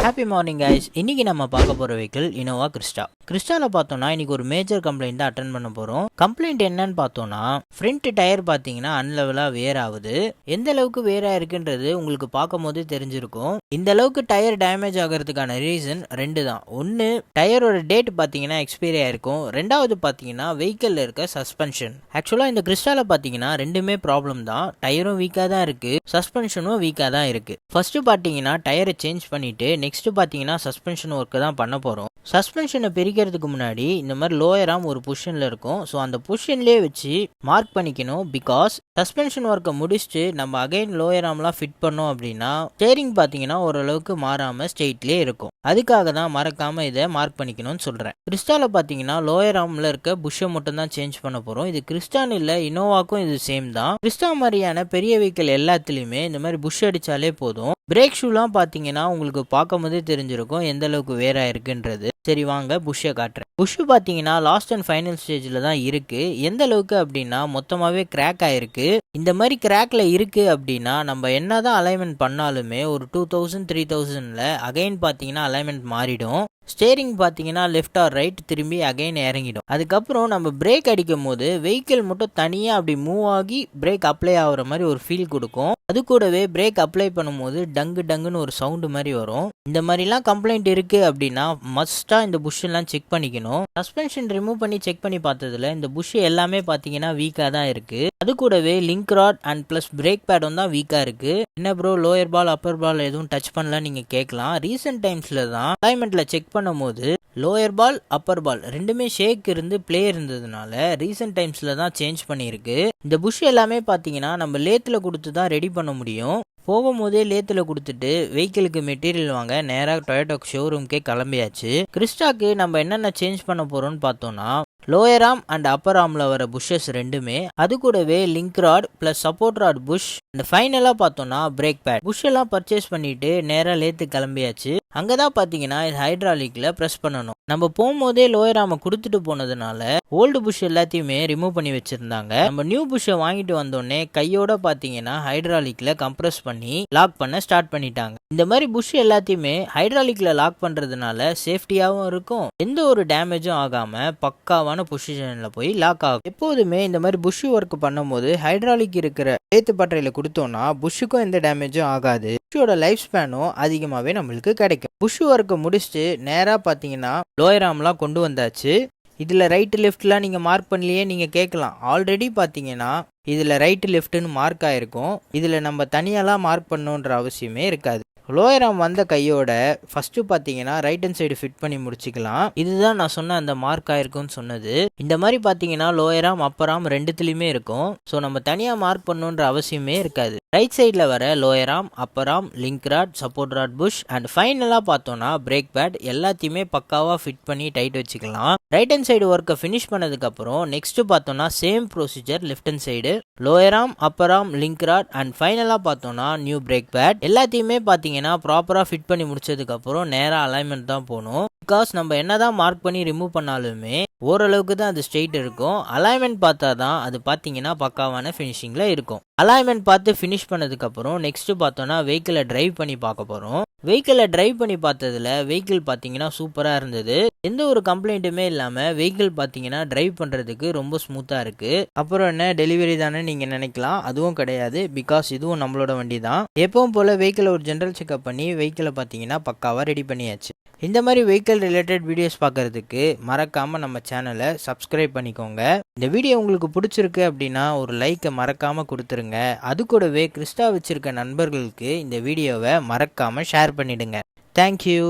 Happy morning guys. இன்னைக்கு நம்ம பார்க்க போற வெஹிக்கிள் இனோவா கிறிஸ்டா. கிறிஸ்டால பார்த்தோம்னா இன்னைக்கு ஒரு மேஜர் கம்ப்ளைண்ட் தான் அட்டன் பண்ண போறோம். கம்ப்ளைண்ட் என்னன்னு பார்த்தோம்னா ஃப்ரண்ட் டயர் பார்த்தீங்கன்னா அன்லெவலா வேர் ஆகுது. எந்த அளவுக்கு வேர் ஆயிருக்குன்றது உங்களுக்கு பார்க்கும் போது தெரிஞ்சிருக்கும். இந்த அளவுக்கு டயர் டேமேஜ் ஆகிறதுக்கான ரீசன் ரெண்டு தான். ஒன்று, டயரோட டேட் பார்த்தீங்கன்னா எக்ஸ்பைரி ஆயிருக்கும். ரெண்டாவது பார்த்தீங்கன்னா வெஹிக்கிள்ல இருக்க சஸ்பென்ஷன். ஆக்சுவலா இந்த கிறிஸ்டால பார்த்தீங்கன்னா ரெண்டுமே ப்ராப்ளம் தான். டயரும் வீக்காக தான் இருக்கு, சஸ்பென்ஷனும் வீக்காக தான் இருக்கு. ஃபர்ஸ்ட் பார்த்தீங்கன்னா டயரை சேஞ்ச் பண்ணிட்டு நெக்ஸ்ட் பார்த்தீங்கன்னா சஸ்பென்ஷன் ஒர்க்கு தான் பண்ண போகிறோம். சஸ்பென்ஷனை பிரிக்கிறதுக்கு முன்னாடி இந்த மாதிரி லோயர் ஆர்ம் ஒரு பொசிஷனில் இருக்கும். ஸோ அந்த பொசிஷன்லேயே வச்சு மார்க் பண்ணிக்கணும். பிகாஸ் சஸ்பென்ஷன் ஒர்க்கை முடிச்சுட்டு நம்ம அகைன் லோயர் ஆர்ம்லாம் ஃபிட் பண்ணோம் அப்படின்னா ஸ்டேரிங் பார்த்தீங்கன்னா ஓரளவுக்கு மாறாமல் ஸ்ட்ரெயிட்லேயே இருக்கும். அதுக்காக தான் மறக்காமல் இதை மார்க் பண்ணிக்கணும்னு சொல்கிறேன். கிறிஸ்டால பார்த்தீங்கன்னா லோயர் ஆர்மில் இருக்க புஷ்ஷை மட்டும் தான் சேஞ்ச் பண்ண போகிறோம். இது கிறிஸ்டான் இல்லை, இனோவாக்கும் இது சேம் தான். கிறிஸ்டா மாதிரியான பெரிய வெஹிக்கிள் எல்லாத்துலேயுமே இந்த மாதிரி புஷ் அடித்தாலே போதும். பிரேக் ஷூலாம் பார்த்தீங்கன்னா உங்களுக்கு பார்க்கும் போதே தெரிஞ்சிருக்கும் எந்த அளவுக்கு வேற இருக்குன்றது. சரி வாங்க புஷ்ஷை காட்டுறேன். புஷ் பார்த்தீங்கன்னா லாஸ்ட் அண்ட் ஃபைனல் ஸ்டேஜில் தான் இருக்கு. எந்த அளவுக்கு அப்படின்னா மொத்தமாகவே கிராக் ஆயிருக்கு. இந்த மாதிரி கிராக்ல இருக்கு அப்படின்னா நம்ம என்னதான் அலைன்மெண்ட் பண்ணாலுமே ஒரு 2000 3000ல அகைன் பார்த்தீங்கன்னா அலைன்மெண்ட் மாறிடும். ஸ்டேரிங் பார்த்தீங்கன்னா லெஃப்ட் ஆர் ரைட் திரும்பி அகைன் இறங்கிடும். அதுக்கப்புறம் நம்ம பிரேக் அடிக்கும் போது வெஹிக்கிள் மட்டும் தனியாக அப்படி மூவ் ஆகி பிரேக் அப்ளை ஆகுற மாதிரி ஒரு ஃபீல் கொடுக்கும். அது கூடவே பிரேக் அப்ளை பண்ணும்போது டங்கு டங்குன்னு ஒரு சவுண்டு மாதிரி வரும். இந்த மாதிரிலாம் கம்ப்ளைண்ட் இருக்கு அப்படின்னா மஸ்ட்டாக இந்த புஷ் எல்லாம் செக் பண்ணிக்கணும். சஸ்பென்ஷன் ரிமூவ் பண்ணி செக் பண்ணி பார்த்ததுல இந்த புஷ் எல்லாமே பார்த்தீங்கன்னா வீக்காக தான் இருக்கு. அது கூடவே link rod and plus brake பேடும் தான் வீக்காக இருக்கு. என்ன bro lower ball upper ball எதுவும் டச் பண்ணல நீங்கள் கேட்கலாம். ரீசெண்ட் டைம்ஸில் தான் அலைன்மெண்ட்ல செக் பண்ணும்போது லோயர் பால் அப்பர் பால் ரெண்டுமே ஷேக் இருந்து பிளே இருந்ததுனால ரீசெண்ட் டைம்ஸில் தான் சேஞ்ச் பண்ணியிருக்கு. இந்த புஷ் எல்லாமே பார்த்தீங்கன்னா நம்ம லேத்தில் கொடுத்து தான் ரெடி பண்ண முடியும். போகும்போதே லேத்தில் கொடுத்துட்டு வெஹிக்கிளுக்கு மெட்டீரியல் வாங்க நேராக டொயோட்டா ஷோரூம்கே கிளம்பியாச்சு. கிறிஸ்டாக்கு நம்ம என்னென்ன சேஞ்ச் பண்ண போகிறோம்னு பார்த்தோம்னா லோயர் ஆர்ம் அண்ட் அப்பர் ஆர்மில் வர புஷ்ஷஸ் ரெண்டுமே, அது கூடவே link rod plus support rod bush and ஃபைனலாக பார்த்தோம்னா பிரேக் பேட். புஷ் எல்லாம் பர்ச்சேஸ் பண்ணிட்டு நேராக லேத்து கிளம்பியாச்சு. அங்கே தான் பார்த்தீங்கன்னா இது ஹைட்ராலிக்கில் ப்ரெஸ் பண்ணணும். நம்ம போகும்போதே லோயர் ஆர்மை கொடுத்துட்டு போனதுனால ஓல்டு புஷ் எல்லாத்தையுமே ரிமூவ் பண்ணி வச்சிருந்தாங்க. நம்ம நியூ புஷ்ஷை வாங்கிட்டு வந்தோடனே கையோட பார்த்தீங்கன்னா ஹைட்ராலிக்கில் கம்ப்ரெஸ் பண்ணி லாக் பண்ண ஸ்டார்ட் பண்ணிட்டாங்க. இந்த மாதிரி புஷ் எல்லாத்தையுமே ஹைட்ராலிக்கில் லாக் பண்ணுறதுனால சேஃப்டியாகவும் இருக்கும், எந்த ஒரு டேமேஜும் ஆகாமல் பக்காவான பொசிஷன்ல போய் லாக் ஆகும். எப்போதுமே இந்த மாதிரி புஷ் ஒர்க் பண்ணும்போது ஹைட்ராலிக் இருக்கிற ஏத்து பட்டறையில கொடுத்தோம்னா புஷ்ஷுக்கும் எந்த டேமேஜும் ஆகாது. புஷ்ஷோட லைஃப் ஸ்பேனும் அதிகமாகவே நம்மளுக்கு கிடைக்கும். புஷ் ஒர்க்கை முடிச்சுட்டு நேராக பார்த்தீங்கன்னா லோயர் ஆர்ம்லாம் கொண்டு வந்தாச்சு. இதில் ரைட்டு லெஃப்ட்லாம் நீங்கள் மார்க் பண்ணலையே நீங்கள் கேட்கலாம். ஆல்ரெடி பார்த்தீங்கன்னா இதில் ரைட்டு லெஃப்ட்டுன்னு மார்க் ஆகிருக்கும். இதில் நம்ம தனியாலாம் மார்க் பண்ணணுன்ற அவசியமே இருக்காது. லோயர் ஆர்ம் வந்த கையோட ஃபஸ்ட்டு பார்த்தீங்கன்னா ரைட் ஹேண்ட் சைடு ஃபிட் பண்ணி முடிச்சுக்கலாம். இதுதான் நான் சொன்ன அந்த மார்க் ஆயிருக்கும்னு சொன்னது. இந்த மாதிரி பார்த்தீங்கன்னா லோயர் ஆர்ம் அப்பர் ஆர்ம் ரெண்டுத்துலையுமே இருக்கும். ஸோ நம்ம தனியாக மார்க் பண்ணணுன்ற அவசியமே இருக்காது. ரைட் சைடில் வர lower arm upper arm link rod support rod bush and ஃபைனலாக பார்த்தோன்னா பிரேக் பேட் எல்லாத்தையுமே பக்காவாக ஃபிட் பண்ணி டைட் வச்சுக்கலாம். ரைட் ஹேண்ட் சைடு ஒர்க்கை ஃபினிஷ் பண்ணதுக்கப்புறம் நெக்ஸ்ட்டு பார்த்தோன்னா same procedure left hand side lower arm upper arm link rod and ஃபைனலாக பார்த்தோன்னா நியூ பிரேக் பேட் எல்லாத்தையுமே பார்த்தீங்கன்னா ப்ராப்பராக ஃபிட் பண்ணி முடிச்சதுக்கப்புறம் நேராக அலைன்மெண்ட் தான் போகணும். பிகாஸ் நம்ம என்னதான் மார்க் பண்ணி ரிமூவ் பண்ணாலுமே ஓரளவுக்கு தான் அது ஸ்ட்ரெயிட் இருக்கும். அலைன்மெண்ட் பார்த்தா தான் அது பார்த்தீங்கன்னா பக்காவான ஃபினிஷிங்கில் இருக்கும். அலைன்மெண்ட் பார்த்து ஃபினிஷ் பண்ணதுக்கப்புறம் நெக்ஸ்ட்டு பார்த்தோன்னா வெஹிக்கிளை டிரைவ் பண்ணி பார்க்க போகிறோம். வெஹிக்கிளை டிரைவ் பண்ணி பார்த்ததுல வெஹிக்கிள் பார்த்தீங்கன்னா சூப்பராக இருந்தது. எந்த ஒரு கம்ப்ளைண்ட்டுமே இல்லாமல் வெஹிக்கிள் பார்த்தீங்கன்னா டிரைவ் பண்ணுறதுக்கு ரொம்ப ஸ்மூத்தாக இருக்குது. அப்புறம் என்ன டெலிவரி தானே நீங்கள் நினைக்கலாம், அதுவும் கிடையாது. பிகாஸ் இதுவும் நம்மளோட வண்டி தான். எப்பவும் போல் வெஹிக்கிளை ஒரு ஜென்ரல் செக்அப் பண்ணி வெஹிக்கிளை பார்த்தீங்கன்னா பக்காவாக ரெடி பண்ணியாச்சு. இந்த மாதிரி வெஹிக்கிள் ரிலேட்டட் வீடியோஸ் பார்க்குறதுக்கு மறக்காமல் நம்ம சேனலை சப்ஸ்கிரைப் பண்ணிக்கோங்க. இந்த வீடியோ உங்களுக்கு பிடிச்சிருக்கு அப்படின்னா ஒரு லைக்கை மறக்காமல் கொடுத்துருங்க. அது கூடவே கிறிஸ்டா வச்சிருக்க நண்பர்களுக்கு இந்த வீடியோவை மறக்காமல் ஷேர் பண்ணிடுங்க. தேங்க்யூ.